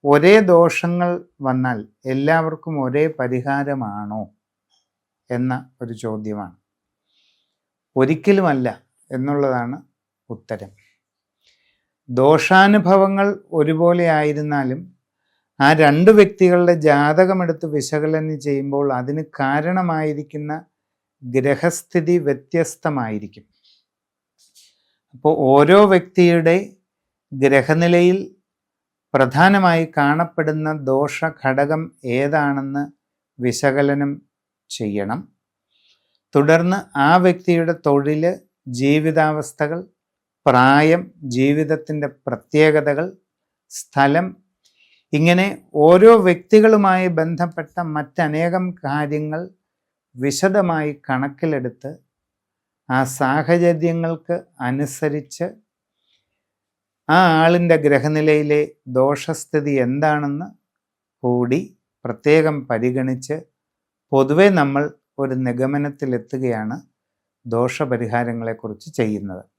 ഒരേ ദോഷങ്ങൾ വന്നാൽ എല്ലാവർക്കും ഒരേ പരിഹാരമാണോ എന്ന ഒരു ചോദ്യമാണ്. ഒരിക്കലുമല്ല എന്നുള്ളതാണ് ഉത്തരം. ദോഷാനുഭവങ്ങൾ ഒരുപോലെ ആയിരുന്നാലും ആ രണ്ട് വ്യക്തികളുടെ ജാതകമെടുത്ത് വിശകലനം ചെയ്യുമ്പോൾ അതിന് കാരണമായിരിക്കുന്ന ഗ്രഹസ്ഥിതി വ്യത്യസ്തമായിരിക്കും. അപ്പോൾ ഓരോ വ്യക്തിയുടെ ഗ്രഹനിലയിൽ പ്രധാനമായി കാണപ്പെടുന്ന ദോഷഘടകം ഏതാണെന്ന് വിശകലനം ചെയ്യണം. തുടർന്ന് ആ വ്യക്തിയുടെ തൊഴിൽ, ജീവിതാവസ്ഥകൾ, പ്രായം, ജീവിതത്തിൻ്റെ പ്രത്യേകതകൾ, സ്ഥലം, ഇങ്ങനെ ഓരോ വ്യക്തികളുമായി ബന്ധപ്പെട്ട മറ്റനേകം കാര്യങ്ങൾ വിശദമായി കണക്കിലെടുത്ത് ആ സാഹചര്യങ്ങൾക്ക് അനുസരിച്ച് ആ ആളിൻ്റെ ഗ്രഹനിലയിലെ ദോഷസ്ഥിതി എന്താണെന്ന് കൂടി പ്രത്യേകം പരിഗണിച്ച് പൊതുവെ നമ്മൾ ഒരു നിഗമനത്തിലെത്തുകയാണ് ദോഷപരിഹാരങ്ങളെക്കുറിച്ച് ചെയ്യുന്നത്.